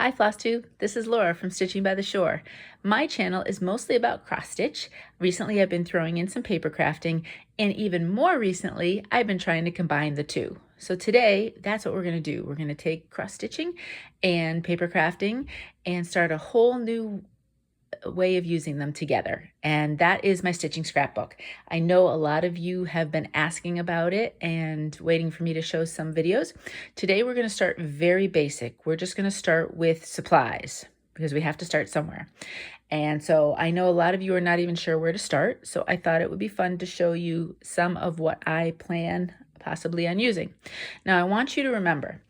Hi FlossTube, this is Laura from Stitching by the Shore. My channel is mostly about cross stitch. Recently I've been throwing in some paper crafting, and even more recently I've been trying to combine the two. So today that's what we're going to do. We're going to take cross stitching and paper crafting and start a whole new way of using them together, and that is my stitching scrapbook. I know a lot of you have been asking about it and waiting for me to show some videos. Today we're going to start very basic. We're just going to start with supplies because we have to start somewhere. And so I know a lot of you are not even sure where to start, so I thought it would be fun to show you some of what I plan possibly on using. Now I want you to remember,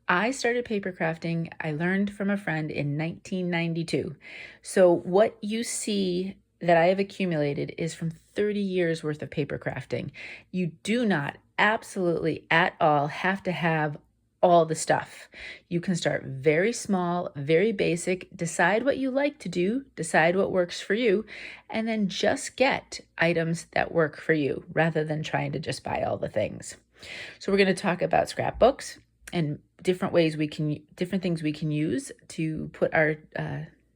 I started paper crafting, I learned from a friend in 1992. So what you see that I have accumulated is from 30 years worth of paper crafting. You do not absolutely at all have to have all the stuff. You can start very small, very basic, decide what you like to do, decide what works for you, and then just get items that work for you rather than trying to just buy all the things. So we're going to talk about scrapbooks and different things we can use to put our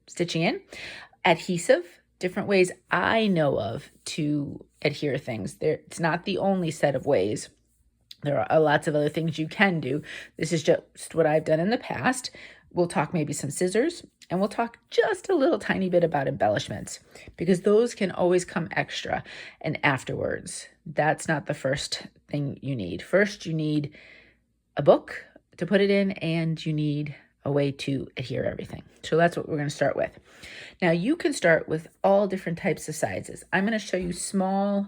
stitching in. Adhesive, different ways I know of to adhere things. It's not the only set of ways. There are lots of other things you can do. This is just what I've done in the past. We'll talk maybe some scissors, and we'll talk just a little tiny bit about embellishments, because those can always come extra and afterwards. That's not the first thing you need. First, you need a book to put it in, and you need a way to adhere everything. So that's what we're going to start with. Now you can start with all different types of sizes. I'm going to show you small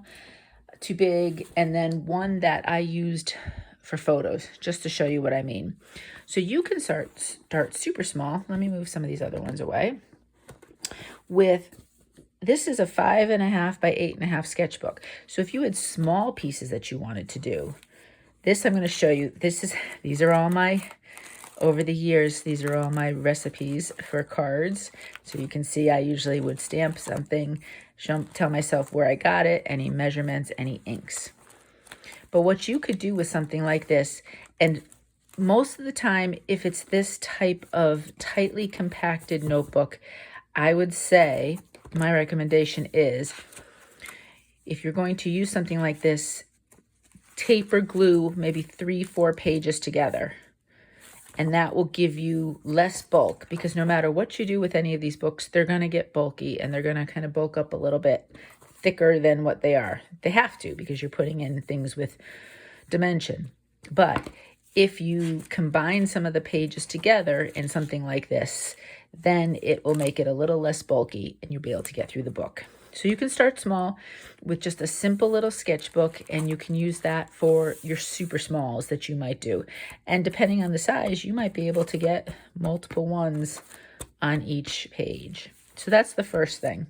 to big, and then one that I used for photos just to show you what I mean. So you can start super small. Let me move some of these other ones away. This is a 5.5 by 8.5 sketchbook. So if you had small pieces that you wanted to do, this I'm going to show you. These are all my, over the years, these are all my recipes for cards. So you can see I usually would stamp something, tell myself where I got it, any measurements, any inks. But what you could do with something like this, and most of the time, if it's this type of tightly compacted notebook, I would say my recommendation is, if you're going to use something like this, tape or glue maybe 3-4 pages together, and that will give you less bulk, because no matter what you do with any of these books, they're going to get bulky, and they're going to kind of bulk up a little bit thicker than what they are. They have to, because you're putting in things with dimension. But if you combine some of the pages together in something like this, then it will make it a little less bulky, and you'll be able to get through the book. So you can start small with just a simple little sketchbook, and you can use that for your super smalls that you might do. And depending on the size, you might be able to get multiple ones on each page. So that's the first thing.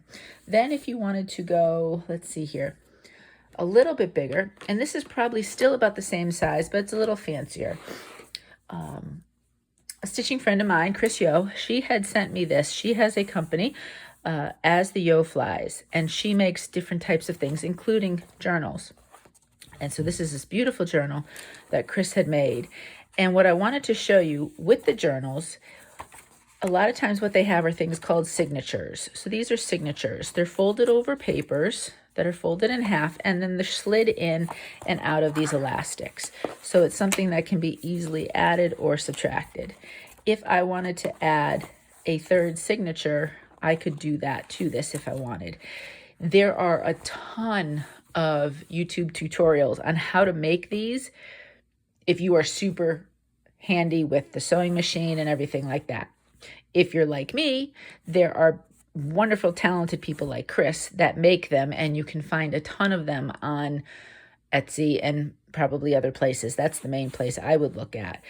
Then if you wanted to go, let's see here, a little bit bigger, and this is probably still about the same size, but it's a little fancier. A stitching friend of mine, Chris Yo, she had sent me this. She has a company, As the Yo Flies, and she makes different types of things, including journals. And so this is this beautiful journal that Chris had made. And what I wanted to show you with the journals, a lot of times what they have are things called signatures. So these are signatures. They're folded over papers that are folded in half, and then they're slid in and out of these elastics. So it's something that can be easily added or subtracted. If I wanted to add a third signature, I could do that to this if I wanted. There are a ton of YouTube tutorials on how to make these if you are super handy with the sewing machine and everything like that. If you're like me, there are wonderful, talented people like Chris that make them, and you can find a ton of them on Etsy and probably other places. That's the main place I would look at.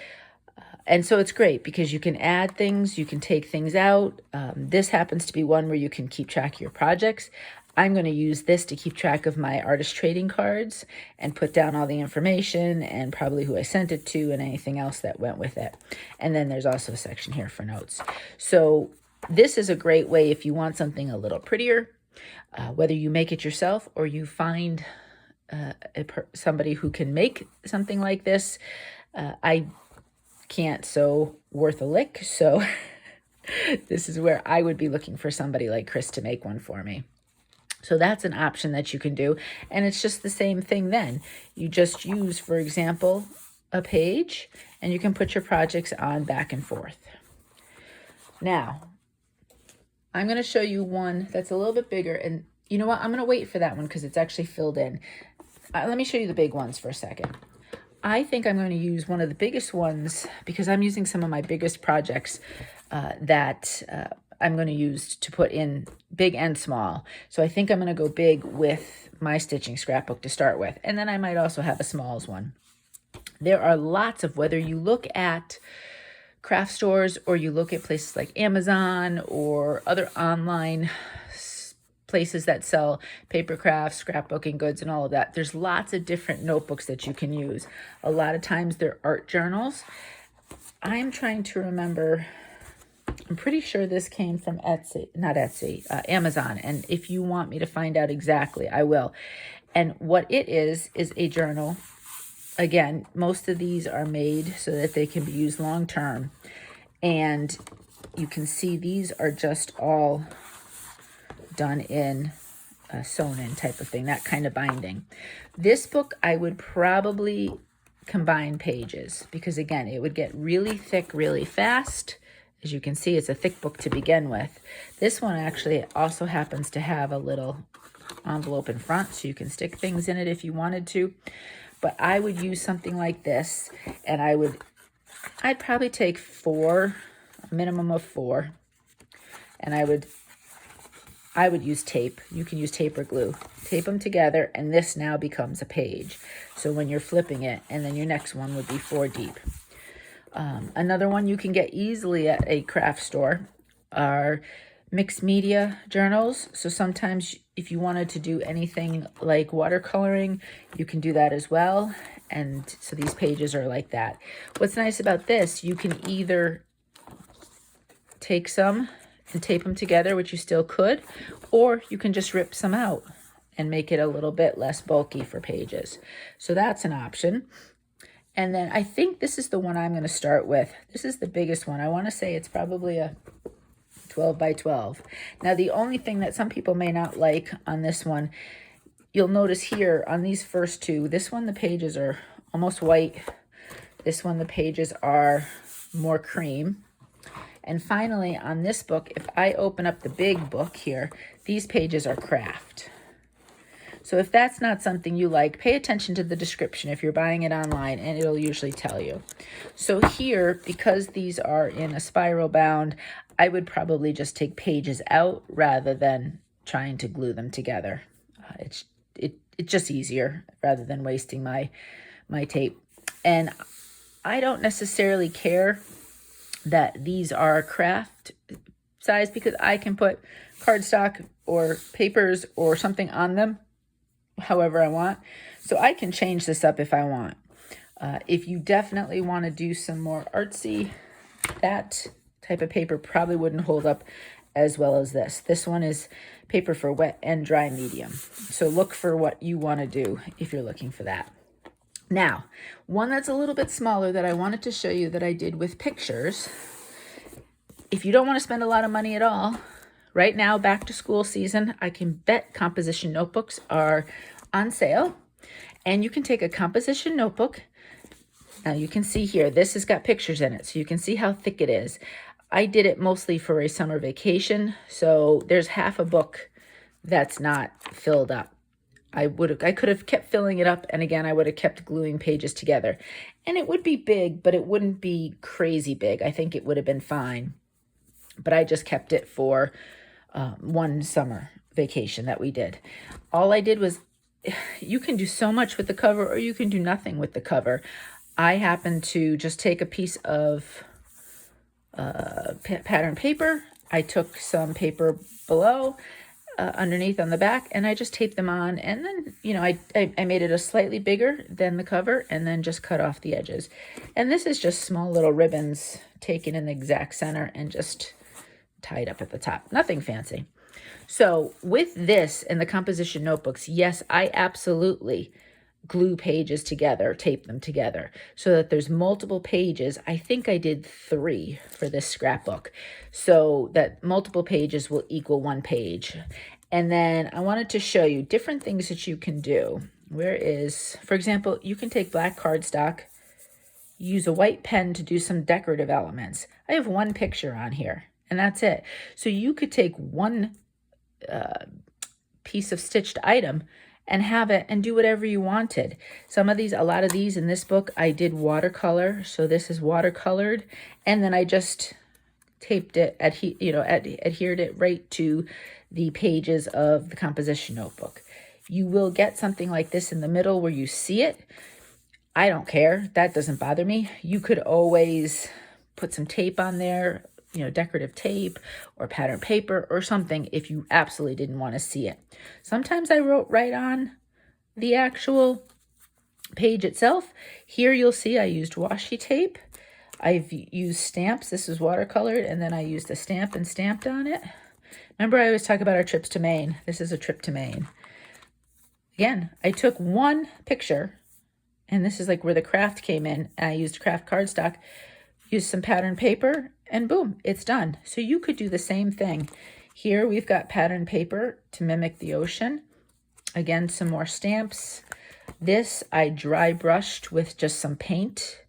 And so it's great because you can add things, you can take things out. This happens to be one where you can keep track of your projects. I'm going to use this to keep track of my artist trading cards and put down all the information and probably who I sent it to and anything else that went with it. And then there's also a section here for notes. So this is a great way if you want something a little prettier, whether you make it yourself or you find somebody who can make something like this. I can't sew worth a lick, so This is where I would be looking for somebody like Chris to make one for me. So that's an option that you can do. And it's just the same thing then. You just use, for example, a page, and you can put your projects on back and forth. Now, I'm going to show you one that's a little bit bigger. And you know what? I'm going to wait for that one because it's actually filled in. Let me show you the big ones for a second. I think I'm going to use one of the biggest ones because I'm using some of my biggest projects that I'm going to use to put in big and small. So I think I'm going to go big with my stitching scrapbook to start with. And then I might also have a smalls one. There are lots of, whether you look at craft stores or you look at places like Amazon or other online places that sell paper crafts, scrapbooking goods, and all of that. There's lots of different notebooks that you can use. A lot of times they're art journals. I'm trying to remember, I'm pretty sure this came from Amazon. And if you want me to find out exactly, I will. And what it is a journal. Again, most of these are made so that they can be used long term. And you can see these are just all done in sewn in type of thing, that kind of binding. This book, I would probably combine pages because again, it would get really thick really fast. As you can see, it's a thick book to begin with. This one actually also happens to have a little envelope in front so you can stick things in it if you wanted to. But I would use something like this, and I'd probably take 4, a minimum of 4, and I would use tape. You can use tape or glue. Tape them together, and this now becomes a page. So when you're flipping it, and then your next one would be 4 deep. Another one you can get easily at a craft store are mixed media journals. So sometimes if you wanted to do anything like watercoloring, you can do that as well. And so these pages are like that. What's nice about this, you can either take some and tape them together, which you still could, or you can just rip some out and make it a little bit less bulky for pages. So that's an option. And then I think this is the one I'm going to start with. This is the biggest one. I want to say it's probably a 12 by 12. Now, the only thing that some people may not like on this one, you'll notice here on these first two, this one, the pages are almost white. This one, the pages are more cream. And finally, on this book, if I open up the big book here, these pages are craft. So if that's not something you like, pay attention to the description if you're buying it online, and it'll usually tell you. So here, because these are in a spiral bound, I would probably just take pages out rather than trying to glue them together. It's just easier rather than wasting my tape. And I don't necessarily care that these are craft size because I can put cardstock or papers or something on them however I want. So I can change this up if I want. If you definitely want to do some more artsy, that type of paper probably wouldn't hold up as well as this. This one is paper for wet and dry medium. So look for what you want to do if you're looking for that. Now, one that's a little bit smaller that I wanted to show you that I did with pictures. If you don't want to spend a lot of money at all, right now, back to school season, I can bet composition notebooks are on sale. And you can take a composition notebook. Now you can see here, this has got pictures in it, so you can see how thick it is. I did it mostly for a summer vacation, so there's half a book that's not filled up. I could have kept filling it up, and again, I would have kept gluing pages together. And it would be big, but it wouldn't be crazy big. I think it would have been fine. But I just kept it for one summer vacation that we did. All I did was, you can do so much with the cover or you can do nothing with the cover. I happened to just take a piece of pattern paper. I took some paper below, underneath on the back, and I just taped them on. And then, you know, I made it a slightly bigger than the cover and then just cut off the edges. And this is just small little ribbons taken in the exact center and just tied up at the top. Nothing fancy. So with this and the composition notebooks, yes, I absolutely glue pages together, tape them together so that there's multiple pages. I think I did 3 for this scrapbook, so that multiple pages will equal 1 page. And then I wanted to show you different things that you can do. For example, you can take black cardstock, use a white pen to do some decorative elements. I have 1 picture on here, and that's it. So you could take 1 piece of stitched item and have it and do whatever you wanted. A lot of these in this book, I did watercolor. So this is watercolored, and then I just taped it, adhered it right to the pages of the composition notebook. You will get something like this in the middle where you see it. I don't care. That doesn't bother me. You could always put some tape on there, decorative tape or pattern paper or something if you absolutely didn't want to see it. Sometimes I wrote right on the actual page itself. Here you'll see I used washi tape. I've used stamps. This is watercolored, and then I used a stamp and stamped on it. Remember, I always talk about our trips to Maine. This is a trip to Maine. Again, I took 1 picture, and this is like where the craft came in. And I used craft cardstock, used some pattern paper, and boom, it's done. So you could do the same thing. Here we've got pattern paper to mimic the ocean. Again, some more stamps. This I dry brushed with just some paint.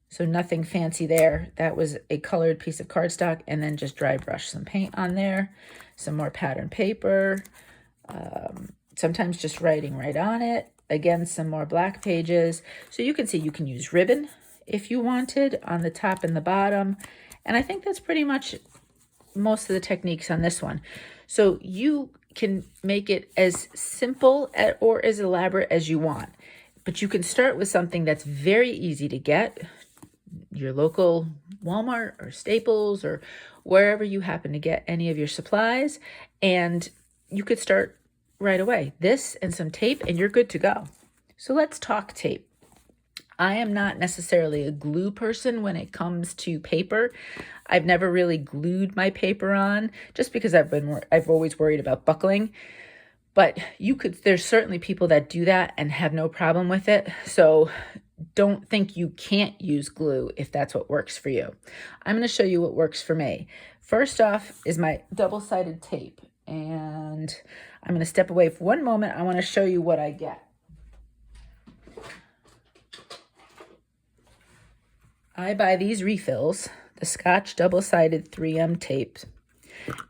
So nothing fancy there. That was a colored piece of cardstock, and then just dry brush some paint on there. Some more pattern paper. Sometimes just writing right on it. Again, some more black pages. So you can see you can use ribbon if you wanted on the top and the bottom. And I think that's pretty much most of the techniques on this one. So you can make it as simple or as elaborate as you want. But you can start with something that's very easy to get. Your local Walmart or Staples or wherever you happen to get any of your supplies. And you could start right away. This and some tape and you're good to go. So let's talk tape. I am not necessarily a glue person when it comes to paper. I've never really glued my paper on just because I've always worried about buckling. But there's certainly people that do that and have no problem with it. So don't think you can't use glue if that's what works for you. I'm going to show you what works for me. First off is my double-sided tape. And I'm going to step away for 1 moment. I want to show you what I get. I buy these refills, the Scotch double-sided 3M tapes,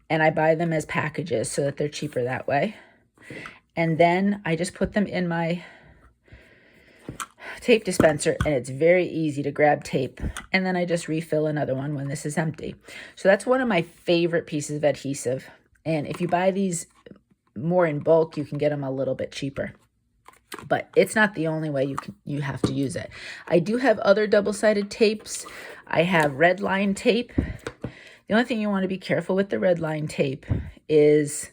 and I buy them as packages so that they're cheaper that way. And then I just put them in my tape dispenser, and it's very easy to grab tape. And then I just refill another one when this is empty. So that's one of my favorite pieces of adhesive. And if you buy these more in bulk, you can get them a little bit cheaper. But it's not the only way you have to use it. I do have other double-sided tapes. I have red line tape. The only thing you want to be careful with the red line tape is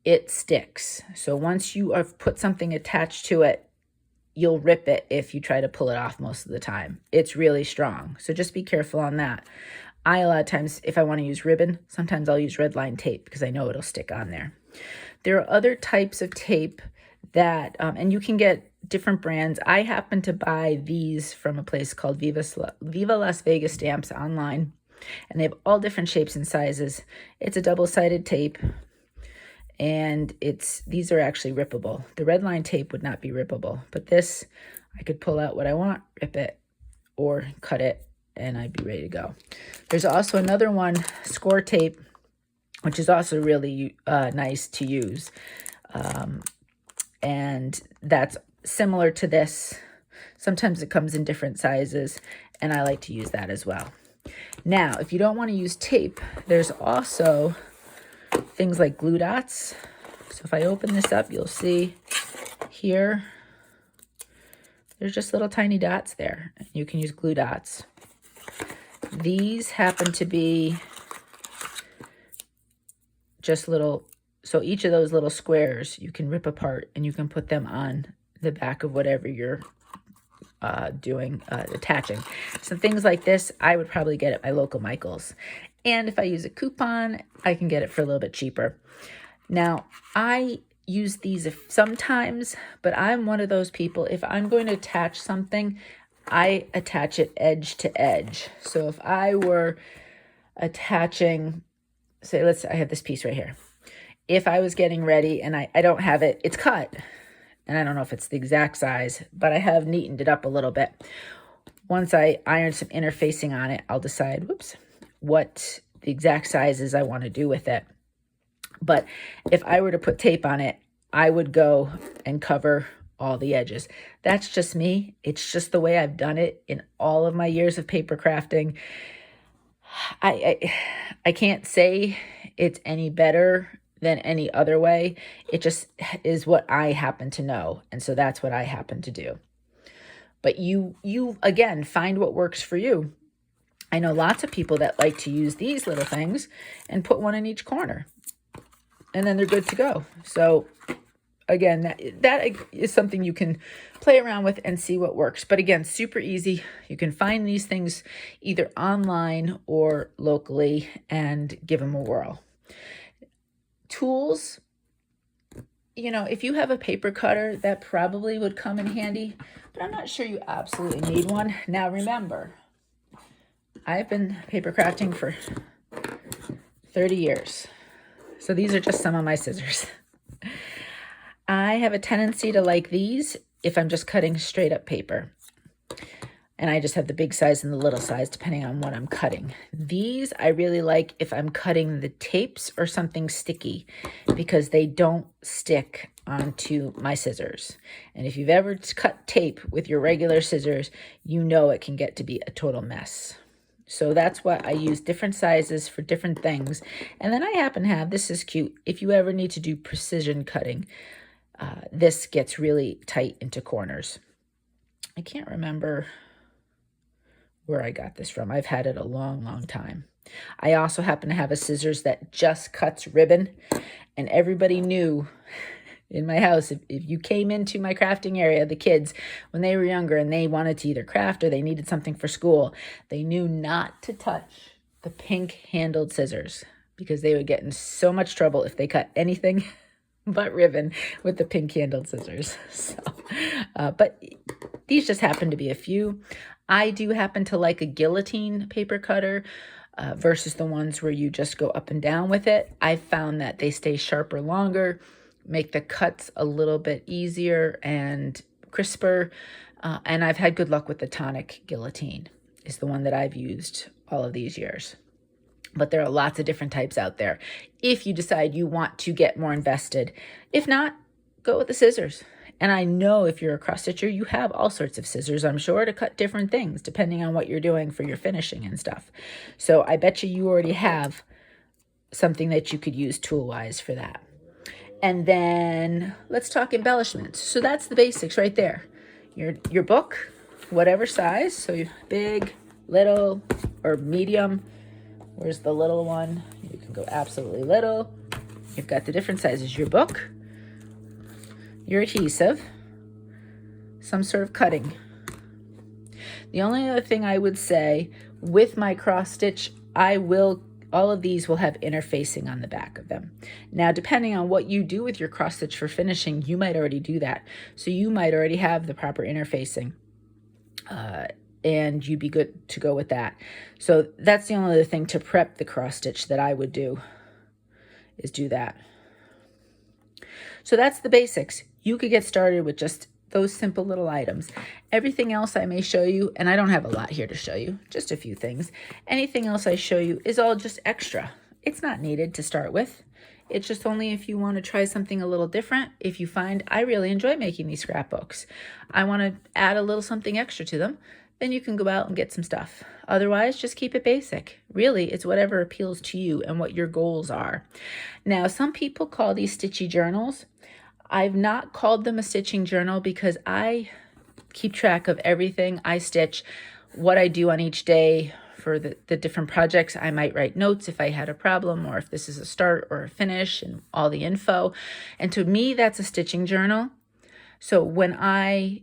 it sticks. So once you have put something attached to it, you'll rip it if you try to pull it off most of the time. It's really strong. So just be careful on that. A lot of times, if I want to use ribbon, sometimes I'll use red line tape because I know it'll stick on there. There are other types of tape that, and you can get different brands. I happen to buy these from a place called Viva Las Vegas Stamps online, and they have all different shapes and sizes. It's a double-sided tape, and these are actually rippable. The red line tape would not be rippable, but this, I could pull out what I want, rip it, or cut it, and I'd be ready to go. There's also another one, score tape, which is also really nice to use. And that's similar to this. Sometimes it comes in different sizes, and I like to use that as well. Now, if you don't want to use tape, there's also things like glue dots. So if I open this up, you'll see here, there's just little tiny dots there. You can use glue dots. These happen to be just little, so each of those little squares you can rip apart and you can put them on the back of whatever you're attaching. So things like this, I would probably get at my local Michael's. And if I use a coupon, I can get it for a little bit cheaper. Now, I use these sometimes, but I'm one of those people, if I'm going to attach something, I attach it edge to edge. So if I were attaching, say, I have this piece right here. If I was getting ready and I don't have it, it's cut. And I don't know if it's the exact size, but I have neatened it up a little bit. Once I iron some interfacing on it, I'll decide, what the exact sizes I want to do with it. But if I were to put tape on it, I would go and cover all the edges. That's just me. It's just the way I've done it in all of my years of paper crafting. I can't say it's any better than any other way. It just is what I happen to know. And so that's what I happen to do. But you again, find what works for you. I know lots of people that like to use these little things and put one in each corner. And then they're good to go. So again, that is something you can play around with and see what works. But again, super easy. You can find these things either online or locally and give them a whirl. Tools, if you have a paper cutter, that probably would come in handy, but I'm not sure you absolutely need one. Now remember, I've been paper crafting for 30 years. So these are just some of my scissors. I have a tendency to like these if I'm just cutting straight up paper. And I just have the big size and the little size depending on what I'm cutting. These I really like if I'm cutting the tapes or something sticky because they don't stick onto my scissors. And if you've ever cut tape with your regular scissors, you know it can get to be a total mess. So that's why I use different sizes for different things. And then I happen to have, this is cute, if you ever need to do precision cutting, this gets really tight into corners. I can't remember where I got this from. I've had it a long, long time. I also happen to have a scissors that just cuts ribbon, and everybody knew in my house, if you came into my crafting area, the kids, when they were younger and they wanted to either craft or they needed something for school, they knew not to touch the pink handled scissors because they would get in so much trouble if they cut anything but ribbon with the pink handled scissors. So, but these just happen to be a few. I do happen to like a guillotine paper cutter versus the ones where you just go up and down with it. I've found that they stay sharper longer, make the cuts a little bit easier and crisper. And I've had good luck with the tonic guillotine is the one that I've used all of these years. But there are lots of different types out there if you decide you want to get more invested. If not, go with the scissors. And I know if you're a cross stitcher, you have all sorts of scissors, I'm sure, to cut different things depending on what you're doing for your finishing and stuff. So I bet you already have something that you could use tool-wise for that. And then let's talk embellishments. So that's the basics right there. Your book, whatever size, so big, little, or medium. Where's the little one? You can go absolutely little. You've got the different sizes. Your book, your adhesive, some sort of cutting. The only other thing I would say with my cross stitch, all of these will have interfacing on the back of them. Now, depending on what you do with your cross stitch for finishing, you might already do that. So you might already have the proper interfacing. And you'd be good to go with that. So that's the only other thing to prep the cross stitch that I would do is do that. So that's the basics. You could get started with just those simple little items. Everything else I may show you, and I don't have a lot here to show you, just a few things. Anything else I show you is all just extra. It's not needed to start with. It's just only if you want to try something a little different. If you find I really enjoy making these scrapbooks, I want to add a little something extra to them, then you can go out and get some stuff. Otherwise, just keep it basic. Really, it's whatever appeals to you and what your goals are. Now, some people call these stitchy journals. I've not called them a stitching journal because I keep track of everything I stitch, what I do on each day for the different projects. I might write notes if I had a problem or if this is a start or a finish and all the info. And to me, that's a stitching journal. So when I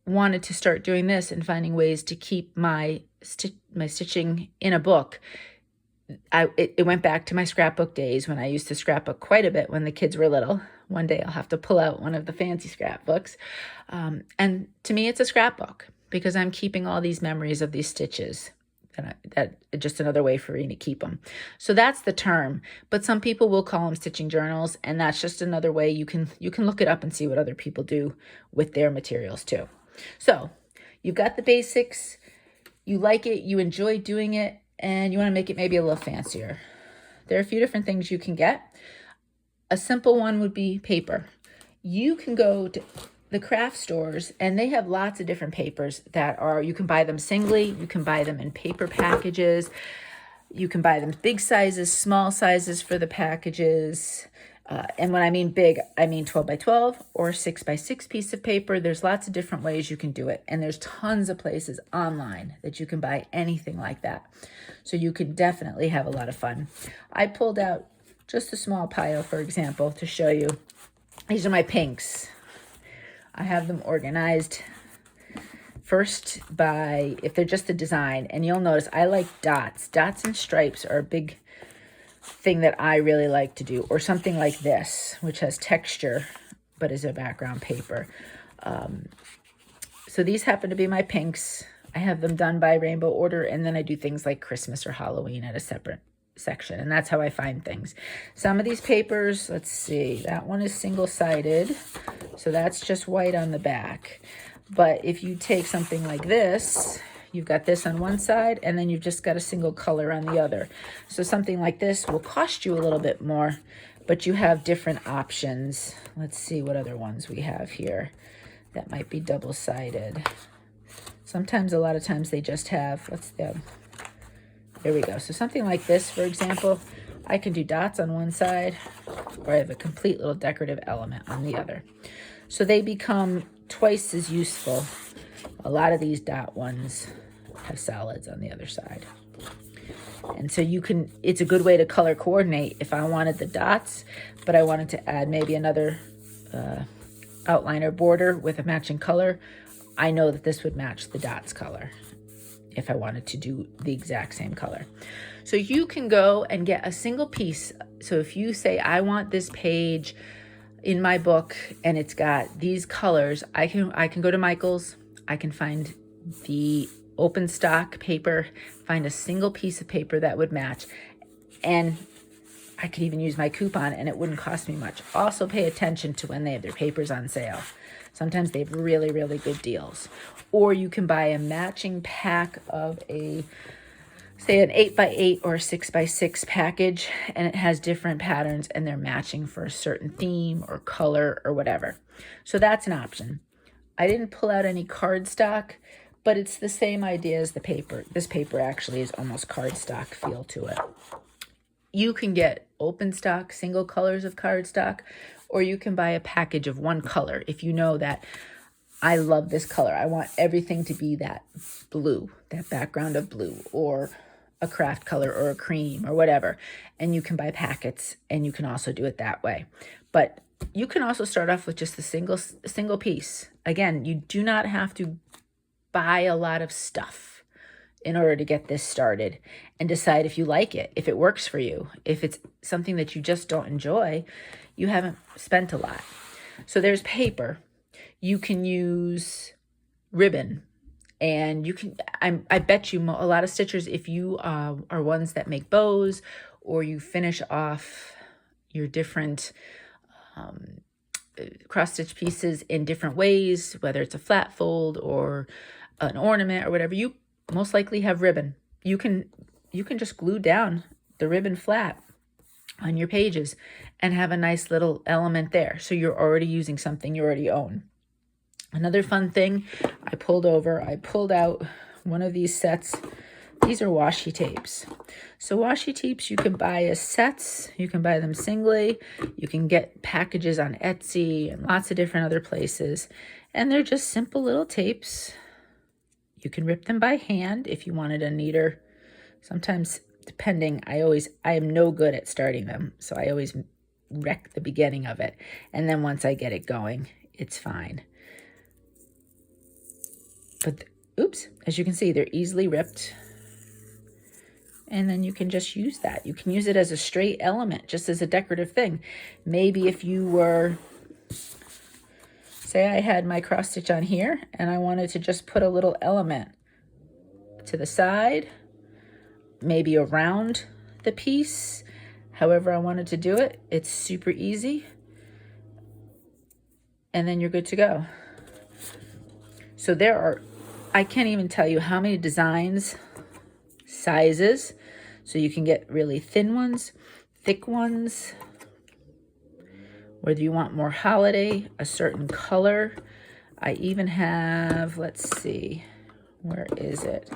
wanted to start doing this and finding ways to keep my stitching in a book, it went back to my scrapbook days when I used to scrapbook quite a bit when the kids were little. One day I'll have to pull out one of the fancy scrapbooks. And to me, it's a scrapbook because I'm keeping all these memories of these stitches. That just another way for me to keep them. So that's the term, but some people will call them stitching journals, and that's just another way you can look it up and see what other people do with their materials too. So you've got the basics, you like it, you enjoy doing it, and you want to make it maybe a little fancier. There are a few different things you can get. A simple one would be paper. You can go to the craft stores, and they have lots of different papers that are, you can buy them singly, you can buy them in paper packages, you can buy them big sizes, small sizes for the packages. And when I mean big, I mean 12 by 12 or 6 by 6 piece of paper. There's lots of different ways you can do it. And there's tons of places online that you can buy anything like that. So you can definitely have a lot of fun. I pulled out just a small pile, for example, to show you. These are my pinks. I have them organized first by, if they're just a design, and you'll notice I like dots. Dots and stripes are a big thing that I really like to do, or something like this, which has texture, but is a background paper. So these happen to be my pinks. I have them done by rainbow order, and then I do things like Christmas or Halloween at a separate section, and that's how I find things. Some of these papers, let's see, that one is single-sided, so that's just white on the back. But if you take something like this, you've got this on one side, and then you've just got a single color on the other. So something like this will cost you a little bit more, but you have different options. Let's see what other ones we have here that might be double-sided. Sometimes, a lot of times, they just have, there we go. So something like this, for example, I can do dots on one side, or I have a complete little decorative element on the other. So they become twice as useful. A lot of these dot ones have solids on the other side. And so you can, it's a good way to color coordinate. If I wanted the dots, but I wanted to add maybe another outline or border with a matching color, I know that this would match the dots color if I wanted to do the exact same color. So you can go and get a single piece. So if you say, I want this page in my book and it's got these colors, I can go to Michael's, I can find the open stock paper, find a single piece of paper that would match, and I could even use my coupon and it wouldn't cost me much. Also pay attention to when they have their papers on sale. Sometimes they have really, really good deals. Or you can buy a matching pack of a, say, an 8x8 or a 6x6 package, and it has different patterns and they're matching for a certain theme or color or whatever. So that's an option. I didn't pull out any cardstock, but it's the same idea as the paper. This paper actually is almost cardstock feel to it. You can get open stock, single colors of cardstock, or you can buy a package of one color. If you know that I love this color, I want everything to be that blue, that background of blue, or a craft color or a cream or whatever. And you can buy packets, and you can also do it that way. But you can also start off with just a single piece. Again, you do not have to buy a lot of stuff in order to get this started, and decide if you like it, if it works for you. If it's something that you just don't enjoy, you haven't spent a lot. So there's paper. You can use ribbon, and you can, I bet you a lot of stitchers, if you are ones that make bows, or you finish off your different cross stitch pieces in different ways, whether it's a flat fold or an ornament or whatever, you most likely have ribbon. You can just glue down the ribbon flat on your pages and have a nice little element there. So you're already using something you already own. Another fun thing I pulled out one of these sets. These are washi tapes. So washi tapes you can buy as sets, you can buy them singly, you can get packages on Etsy and lots of different other places. And they're just simple little tapes. You can rip them by hand if you wanted a neater. Sometimes, depending, I am no good at starting them, so I always wreck the beginning of it. And then once I get it going, it's fine. But, oops, as you can see, they're easily ripped. And then you can just use that. You can use it as a straight element, just as a decorative thing. Maybe if you were, say I had my cross stitch on here and I wanted to just put a little element to the side, maybe around the piece, however I wanted to do it. It's super easy. And then you're good to go. So there are, I can't even tell you how many designs, sizes, so you can get really thin ones, thick ones, whether you want more holiday, a certain color. I even have, let's see, where is it?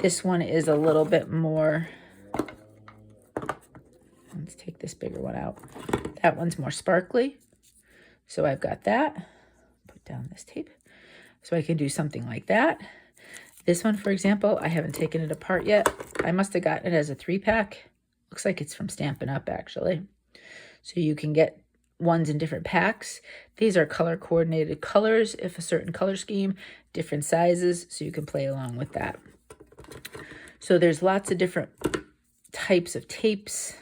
This one is a little bit more, let's take this bigger one out. That one's more sparkly. So I've got that. Put down this tape. So I can do something like that. This one, for example, I haven't taken it apart yet. I must have gotten it as a 3-pack. Looks like it's from Stampin' Up, actually. So you can get ones in different packs. These are color coordinated colors, if a certain color scheme, different sizes, so you can play along with that. So there's lots of different types of tapes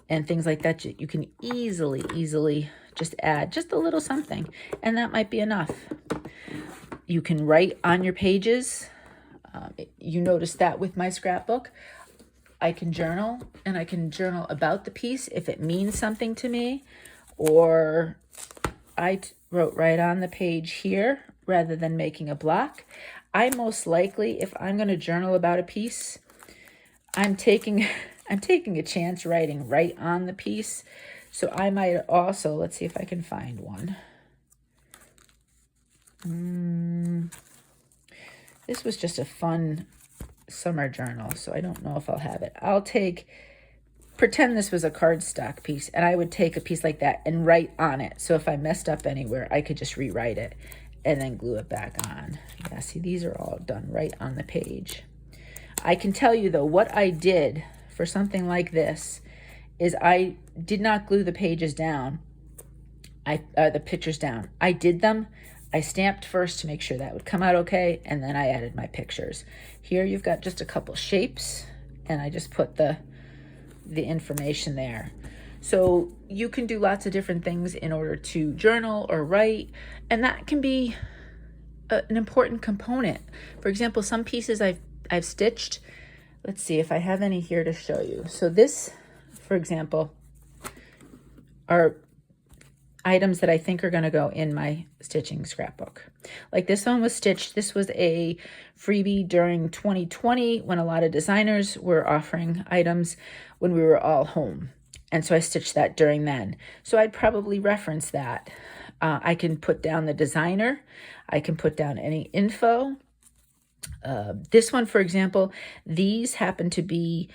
and things like that. You can easily just add just a little something, and that might be enough. You can write on your pages. You notice that with my scrapbook. I can journal, and I can journal about the piece if it means something to me, or I wrote right on the page here rather than making a block. I most likely, if I'm going to journal about a piece, I'm taking a chance writing right on the piece. So I might also, let's see if I can find one. This was just a fun summer journal, so I don't know if I'll have it. I'll pretend this was a cardstock piece, and I would take a piece like that and write on it. So if I messed up anywhere, I could just rewrite it and then glue it back on. Yeah, see, these are all done right on the page. I can tell you, though, what I did for something like this is I did not glue the pages down, the pictures down. I did them. I stamped first to make sure that would come out okay, and then I added my pictures. Here you've got just a couple shapes, and I just put the information there. So you can do lots of different things in order to journal or write, and that can be an important component. For example, some pieces I've stitched. Let's see if I have any here to show you. So this, for example, are items that I think are going to go in my stitching scrapbook. Like this one was stitched. This was a freebie during 2020 when a lot of designers were offering items when we were all home. And so I stitched that during then. So I'd probably reference that. I can put down the designer. I can put down any info. This one, for example, these happen to be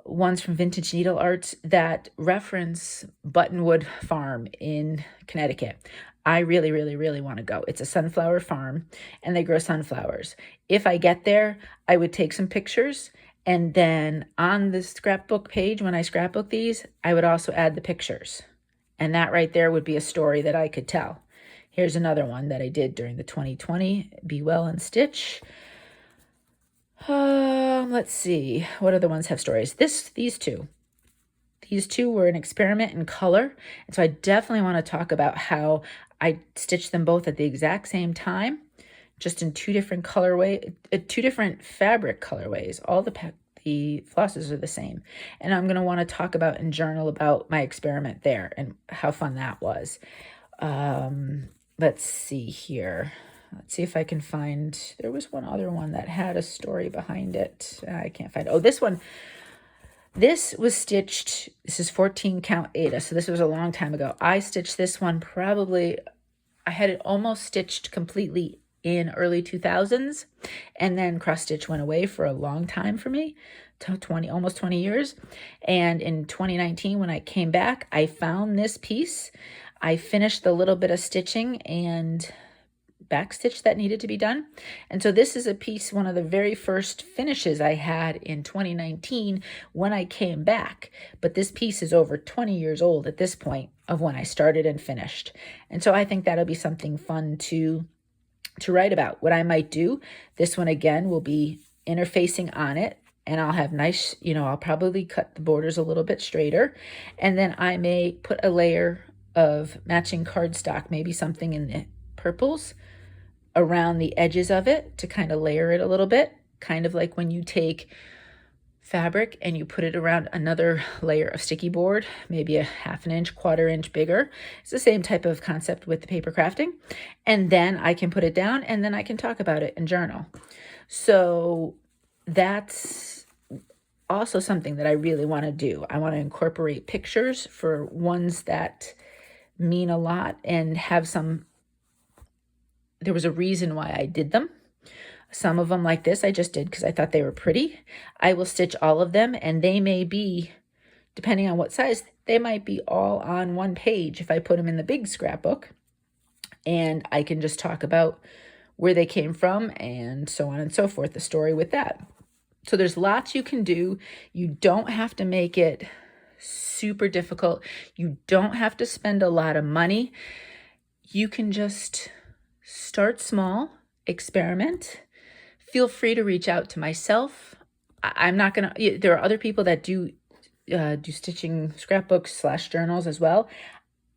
ones from Vintage Needle Arts that reference Buttonwood Farm in Connecticut. I really want to go. It's a sunflower farm, and they grow sunflowers. If I get there, I would take some pictures, and then on the scrapbook page, when I scrapbook these, I would also add the pictures. And that right there would be a story that I could tell. Here's another one that I did during the 2020 Be Well and Stitch. Let's see. What other ones have stories? These two. These two were an experiment in color. And so I definitely want to talk about how I stitched them both at the exact same time, just in two different colorways, two different fabric colorways. All the flosses are the same. And I'm going to want to talk about and journal about my experiment there and how fun that was. Let's see here. Let's see if I can find, there was one other one that had a story behind it. I can't find, oh, this one. This was stitched, this is 14 count Ada, so this was a long time ago. I stitched this one probably, I had it almost stitched completely in early 2000s, and then cross stitch went away for a long time for me, almost 20 years. And in 2019, when I came back, I found this piece. I finished the little bit of stitching and backstitch that needed to be done. And so this is a piece, one of the very first finishes I had in 2019 when I came back. But this piece is over 20 years old at this point of when I started and finished. And so I think that'll be something fun to write about. What I might do, this one again will be interfacing on it, and I'll have nice, I'll probably cut the borders a little bit straighter. And then I may put a layer of matching cardstock, maybe something in the purples, around the edges of it to kind of layer it a little bit, kind of like when you take fabric and you put it around another layer of sticky board, maybe a 1/2 inch, 1/4 inch bigger. It's the same type of concept with the paper crafting. And then I can put it down and then I can talk about it and journal. So that's also something that I really want to do. I want to incorporate pictures for ones that mean a lot and have there was a reason why I did them. Some of them like this I just did because I thought they were pretty. I will stitch all of them, and they may be, depending on what size, they might be all on one page if I put them in the big scrapbook. And I can just talk about where they came from and so on and so forth, the story with that. So there's lots you can do. You don't have to make it super difficult. You don't have to spend a lot of money. You can just start small, experiment. Feel free to reach out to myself. I'm not going to, there are other people that do stitching scrapbooks / journals as well.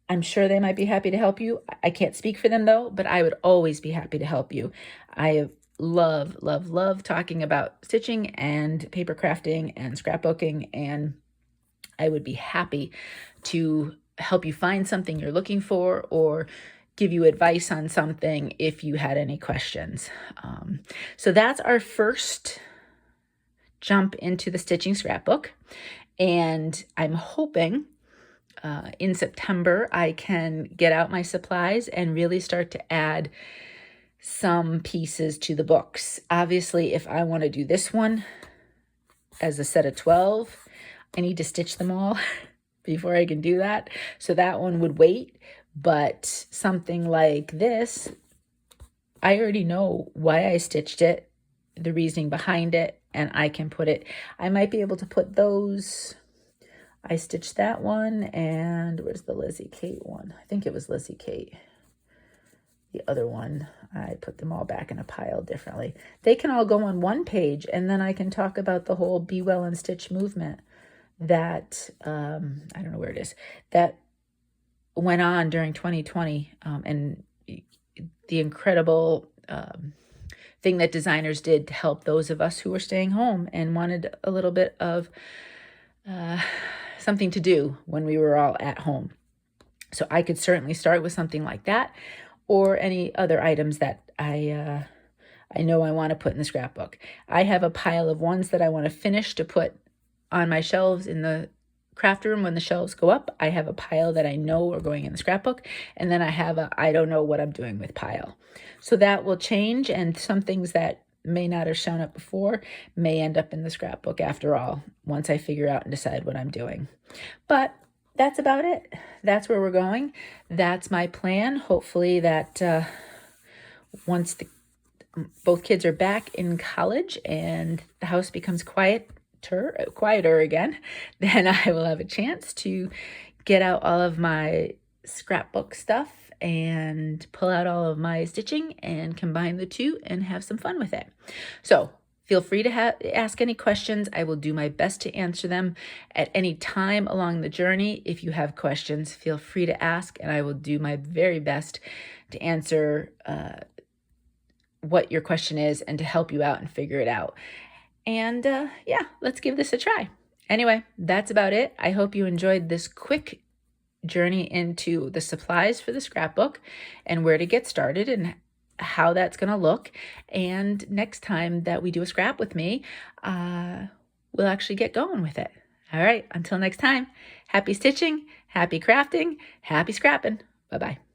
I'm sure they might be happy to help you. I can't speak for them though, but I would always be happy to help you. I love, love, love talking about stitching and paper crafting and scrapbooking, and I would be happy to help you find something you're looking for or give you advice on something if you had any questions. So that's our first jump into the stitching scrapbook. And I'm hoping in September I can get out my supplies and really start to add some pieces to the books. Obviously, if I want to do this one as a set of 12, I need to stitch them all before I can do that. So that one would wait. But something like this, I already know why I stitched it, the reasoning behind it, and I can put it, I might be able to put those, I stitched that one, and where's the Lizzie Kate one? I think it was Lizzie Kate. The other one, I put them all back in a pile differently. They can all go on one page, and then I can talk about the whole Be Well and Stitch movement that, I don't know where it is, that went on during 2020, and the incredible thing that designers did to help those of us who were staying home and wanted a little bit of something to do when we were all at home. So I could certainly start with something like that, or any other items that I know I want to put in the scrapbook. I have a pile of ones that I want to finish to put on my shelves in the craft room. When the shelves go up, I have a pile that I know are going in the scrapbook, and then I have a I don't know what I'm doing with pile. So that will change, and some things that may not have shown up before may end up in the scrapbook after all, once I figure out and decide what I'm doing. But that's about it. That's where we're going. That's my plan. Hopefully that once both kids are back in college and the house becomes quieter again, then I will have a chance to get out all of my scrapbook stuff and pull out all of my stitching and combine the two and have some fun with it. So feel free to ask any questions. I will do my best to answer them at any time along the journey. If you have questions, feel free to ask, and I will do my very best to answer what your question is and to help you out and figure it out. And yeah, let's give this a try. Anyway, that's about it. I hope you enjoyed this quick journey into the supplies for the scrapbook and where to get started and how that's going to look. And next time that we do a scrap with me, we'll actually get going with it. All right, until next time, happy stitching, happy crafting, happy scrapping. Bye-bye.